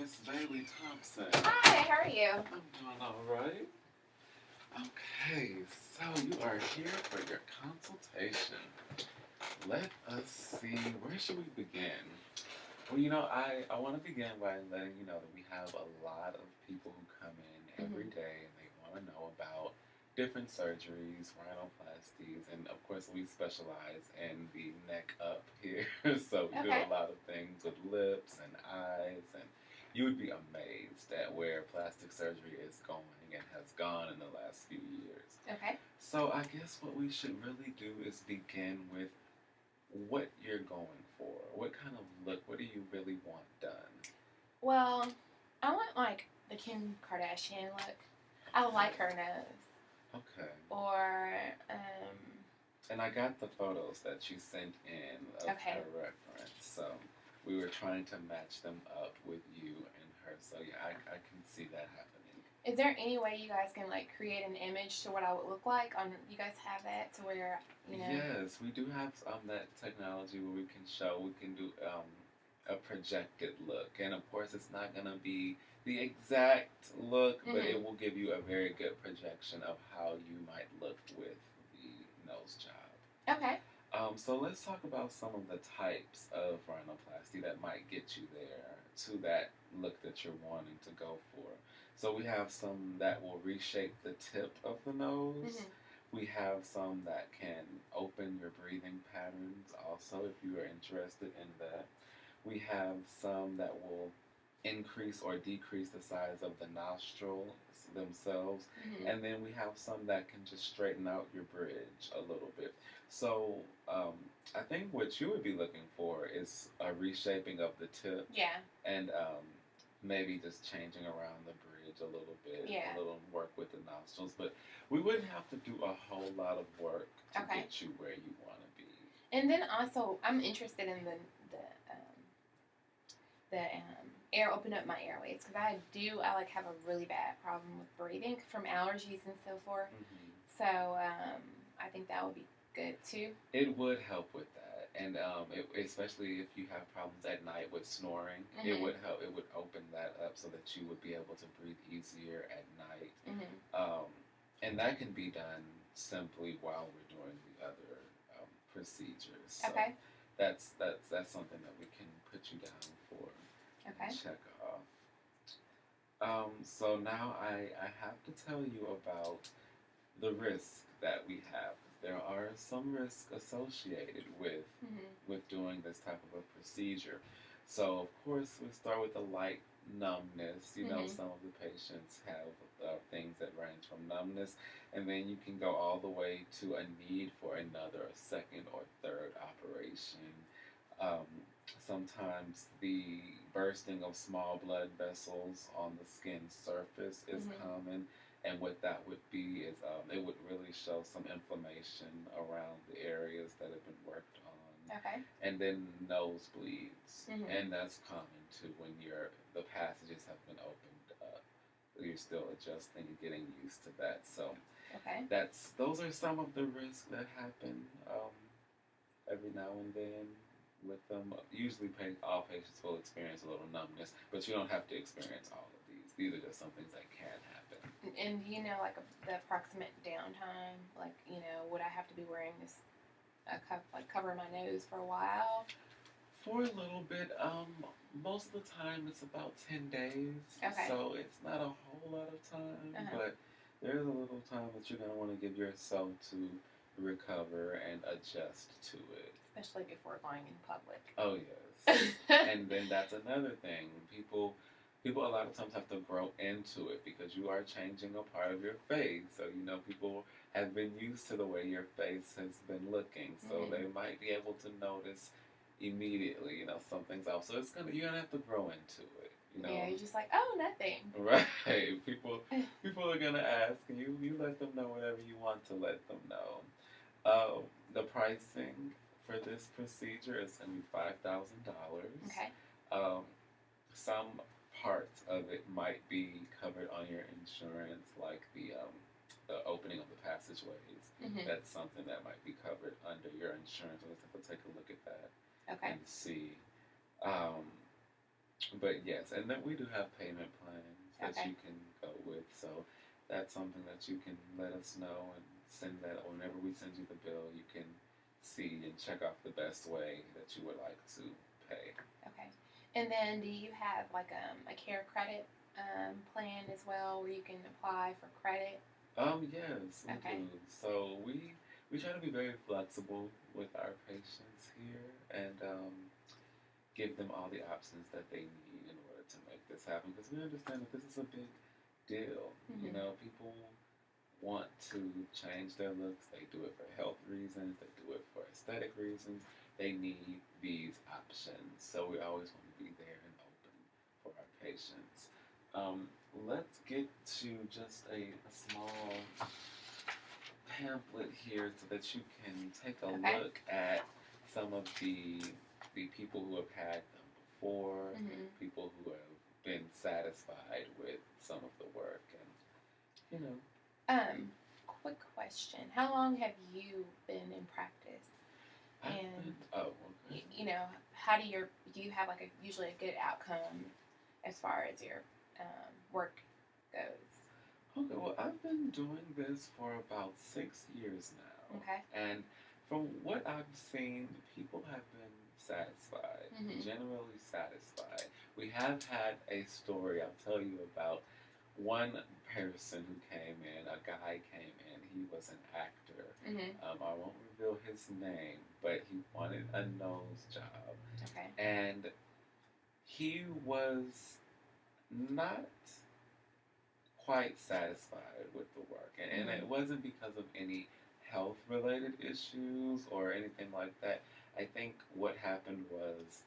Miss Bailey Thompson. Hi, how are you? I'm doing all right. Okay, so you are here for your consultation. Let us see, where should we begin? Well, I want to begin by letting you know that we have a lot of people who come in every day and they want to know about different surgeries, rhinoplasties, and of course we specialize in the neck up here. So we do a lot of things with lips and eyes, and you would be amazed at where plastic surgery is going and has gone in the last few years. Okay. So I guess what we should really do is begin with what you're going for. What kind of look, what do you really want done? Well, I want like the Kim Kardashian look. I like her nose. Okay. Or, And I got the photos that you sent in of her reference, so we were trying to match them up with you and her, so yeah, I can see that happening. Is there any way you guys can like create an image to what I would look like? You guys have that to where, you know? Yes, we do have that technology where we can do a projected look, and of course it's not going to be the exact look, but it will give you a very good projection of how you might look with the nose job. Okay. So let's talk about some of the types of rhinoplasty that might get you there to that look that you're wanting to go for. So we have some that will reshape the tip of the nose. We have some that can open your breathing patterns also, if you are interested in that. We have some that will increase or decrease the size of the nostrils themselves. And then we have some that can just straighten out your bridge a little bit. So I think what you would be looking for is a reshaping of the tip. Yeah. And maybe just changing around the bridge a little bit. Yeah. A little work with the nostrils. But we wouldn't have to do a whole lot of work to get you where you want to be. And then also, I'm interested in the air, open up my airways, because I like have a really bad problem with breathing from allergies and so forth. So I think that would be good too. It would help with that, and especially if you have problems at night with snoring, it would help. It would open that up so that you would be able to breathe easier at night. And that can be done simply while we're doing the other procedures. So that's something that we can put you down for. Check off. So now I have to tell you about the risk that we have. There are some risks associated with doing this type of a procedure. So of course we start with the light numbness. You know, some of the patients have things that range from numbness, and then you can go all the way to a need for another, second or third operation. Sometimes the bursting of small blood vessels on the skin surface is common, and what that would be is it would really show some inflammation around the areas that have been worked on. And then nosebleeds, and that's common too when the passages have been opened up. You're still adjusting and getting used to that. So those are some of the risks that happen every now and then with them. Usually all patients will experience a little numbness, but you don't have to experience all of these. These are just some things that can happen. And do you know, like, the approximate downtime? Like, you know, would I have to be wearing this, cover my nose for a while? For a little bit. Most of the time it's about 10 days. So it's not a whole lot of time, but there's a little time that you're going to want to give yourself to recover and adjust to it. Especially before going in public. Oh, yes. And then that's another thing. People a lot of times have to grow into it because you are changing a part of your face. So, people have been used to the way your face has been looking. So they might be able to notice immediately, something's off. So you're going to have to grow into it. Yeah, you're just like, oh, nothing. Right. People are going to ask, and you let them know whatever you want to let them know. The pricing for this procedure is going to be $5,000. Some parts of it might be covered on your insurance, like the opening of the passageways. That's something that might be covered under your insurance. We'll have to take a look at that and see. But yes, and then we do have payment plans that Okay. you can go with. So that's something that you can let us know and send that whenever we send you the bill. You can see and check off the best way that you would like to pay. Okay. And then do you have like a care credit plan as well where you can apply for credit? Yes, we Okay. do. So we try to be very flexible with our patients here and give them all the options that they need in order to make this happen because we understand that this is a big deal. You Mm-hmm. know, people want to change their looks. They do it for health reasons. They do it for aesthetic reasons. They need these options. So we always want to be there and open for our patients. Um, let's get to just a small pamphlet here so that you can take a Okay. look at some of the people who have had them before, Mm-hmm. people who have been satisfied with some of the work, and Quick question. How long have you been in practice? And oh, okay. how do you have like usually a good outcome as far as your work goes? Okay, well, I've been doing this for about 6 years now, Okay. and from what I've seen, people have been satisfied, Mm-hmm. generally satisfied. We have had a story I'll tell you about one person who came in, a guy came in, he was an actor. Mm-hmm. I won't reveal his name, but he wanted a nose job. Okay. And he was not quite satisfied with the work. And Mm-hmm. it wasn't because of any health related issues or anything like that. I think what happened was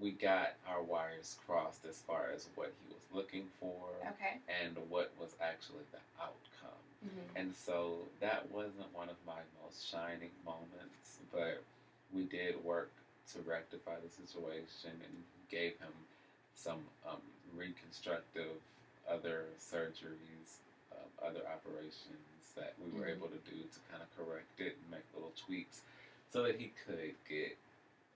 we got our wires crossed as far as what he was looking for Okay. and what was actually the outcome. Mm-hmm. And so that wasn't one of my most shining moments, but we did work to rectify the situation and gave him some reconstructive other surgeries, other operations that we were Mm-hmm. able to do to kind of correct it and make little tweaks so that he could get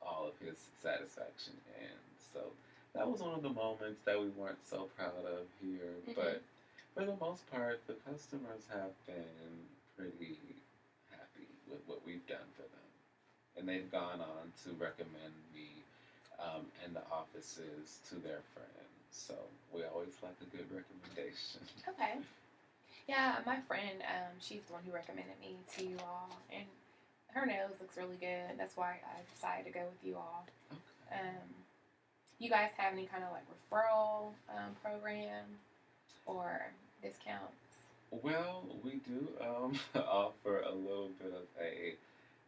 all of his satisfaction in. So that was one of the moments that we weren't so proud of here, Mm-hmm. but for the most part, the customers have been pretty happy with what we've done for them. And they've gone on to recommend me and the offices to their friends. So we always like a good recommendation. Okay. Yeah, my friend, she's the one who recommended me to you all, and her nose looks really good. That's why I decided to go with you all. Okay. You guys have any kind of like referral program or discounts? Well, we do offer a little bit of a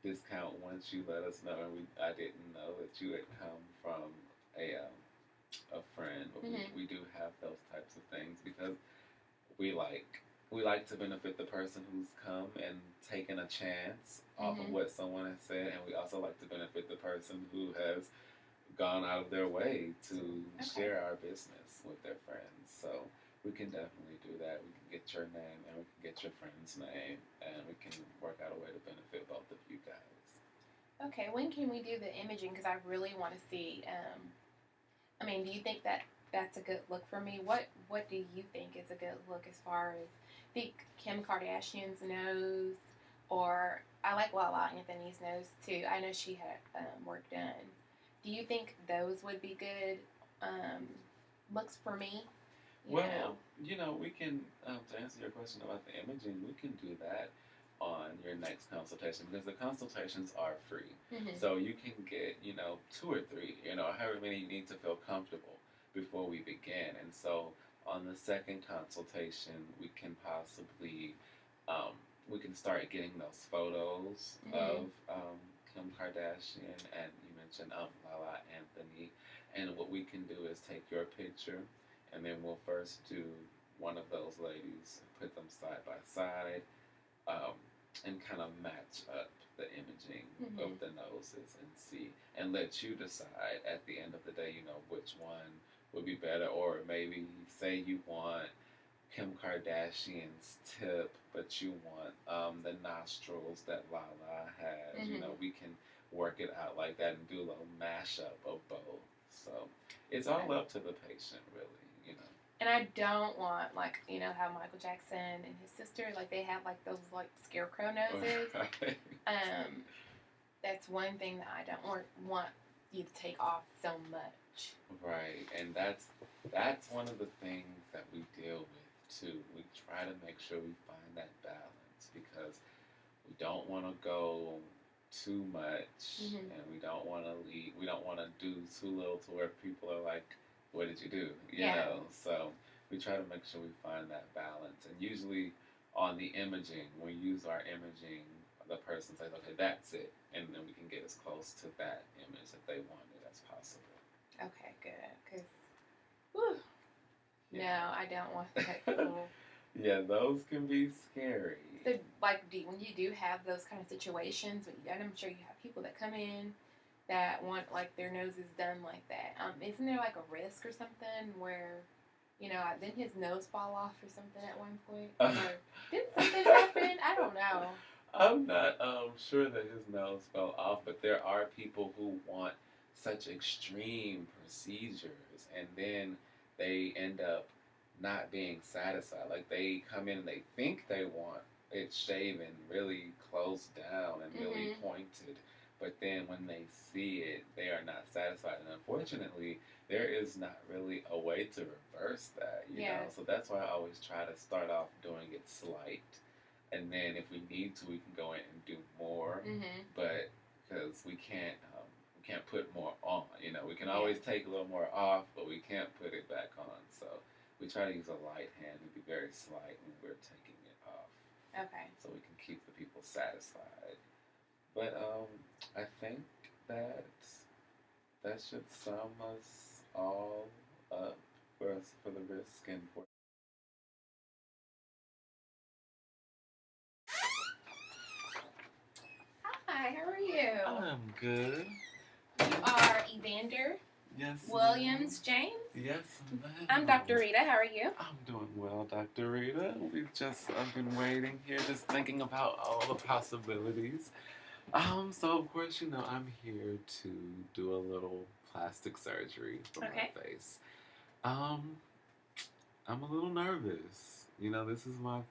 discount once you let us know. And I didn't know that you had come from a friend, but Mm-hmm. we do have those types of things because we like we like to benefit the person who's come and taken a chance off of Mm-hmm. what someone has said, and we also like to benefit the person who has gone out of their way to Okay. share our business with their friends. So we can definitely do that. We can get your name and we can get your friend's name, and we can work out a way to benefit both of you guys. Okay. When can we do the imaging? Because I really want to see. I mean, do you think that that's a good look for me? What do you think is a good look as far as the Kim Kardashian's nose, or I like Lala Anthony's nose too. I know she had work done. Do you think those would be good um, looks for me? You know. Well, we can, to answer your question about the imaging, we can do that on your next consultation because the consultations are free. Mm-hmm. So you can get, two or three, however many you need to feel comfortable before we begin. And so on the second consultation, we can possibly, we can start getting those photos Mm-hmm. of Kim Kardashian and you mentioned Lala Anthony. And what we can do is take your picture and then we'll first do one of those ladies, put them side by side, um, and kind of match up the imaging of Mm-hmm. the noses and see, and let you decide at the end of the day, which one would be better, or maybe say you want Kim Kardashian's tip, but you want the nostrils that Lala has. Mm-hmm. We can work it out like that and do a little mashup of both. So it's all up to the patient, really, you know. And I don't want, like, you know how Michael Jackson and his sister, like, they have like those like scarecrow noses. Right. That's one thing that I don't want you to take off so much. Right, and that's one of the things that we deal with too. We try to make sure we find that balance because we don't want to go too much, and we don't want to leave. We don't want to do too little to where people are like, "What did you do?" You know. So we try to make sure we find that balance, and usually on the imaging, we use our imaging. The person says, "Okay, that's it," and then we can get as close to that image that they wanted as possible. Okay, good. Because, no, I don't want that. Yeah, those can be scary. So, like, when you do have those kind of situations, and I'm sure you have people that come in that want, like, their noses done like that. Isn't there, like, a risk or something where, you know, didn't his nose fall off or something at one point? Or did something happen? I don't know. I'm not sure that his nose fell off, but there are people who want such extreme procedures, and then they end up not being satisfied. Like they come in and they think they want it shaven really close down and really pointed, but then when they see it, they are not satisfied. And unfortunately, there is not really a way to reverse that, you know. So that's why I always try to start off doing it slight. And then if we need to, we can go in and do more. But because we can't put more on. You know, we can always take a little more off, but we can't put it back on. So we try to use a light hand and be very slight when we're taking it off. Okay. So we can keep the people satisfied. But I think that should sum us all up for the risk and for. Hi, how are you? I'm good. You are Evander Yes. Williams James? Yes, ma'am. I'm Dr. Rita. How are you? I'm doing well, Dr. Rita. I've been waiting here, just thinking about all the possibilities. So of course, you know, I'm here to do a little plastic surgery for my face. I'm a little nervous. You know, this is gonna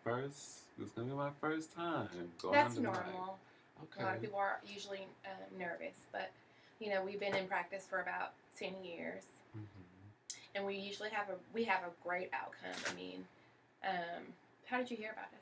be my first time going That's under normal. Okay. A lot of people are usually nervous, but you know, we've been in practice for about 10 years, and we usually have a great outcome. I mean, how did you hear about us?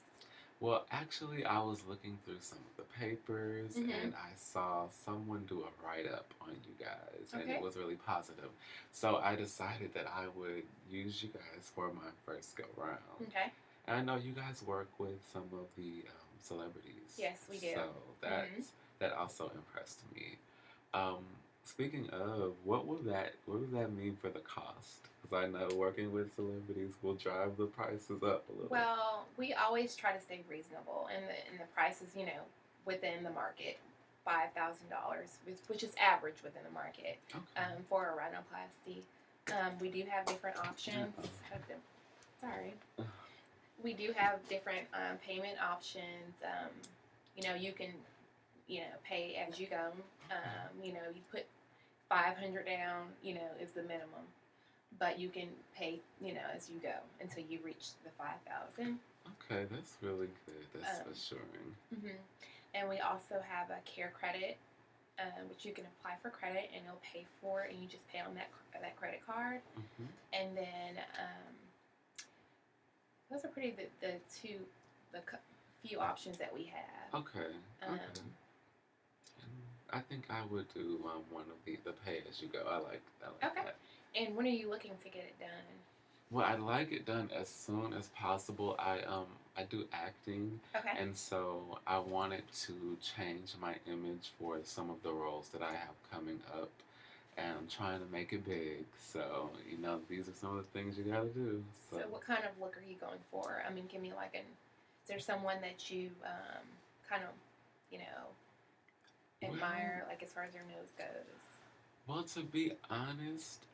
Well, actually, I was looking through some of the papers, and I saw someone do a write-up on you guys, and it was really positive. So I decided that I would use you guys for my first go-round. Okay. And I know you guys work with some of the celebrities. Yes, we do. So that also impressed me. Speaking of, what does that mean for the cost? Because I know working with celebrities will drive the prices up a little. Well, we always try to stay reasonable, and the prices, you know, within the market, $5,000, which is average within the market for a rhinoplasty. We do have different options. Sorry. We do have different payment options. You know, you can, you know, pay as you go. You know, you put $500 down, you know, is the minimum, but you can pay, you know, as you go until you reach the $5,000. Okay, that's really good. That's assuring. And we also have a care credit, which you can apply for credit, and it'll pay for it, and you just pay on that credit card. And then those are pretty the few options that we have. Okay. I think I would do one of the pay as you go. I like that. And when are you looking to get it done? Well, I'd like it done as soon as possible. I do acting, and so I wanted to change my image for some of the roles that I have coming up, and I'm trying to make it big. So, you know, these are some of the things you gotta do. So what kind of look are you going for? I mean, give me like is there someone that you kind of, you know, admire, like as far as your nose goes? Well, to be honest,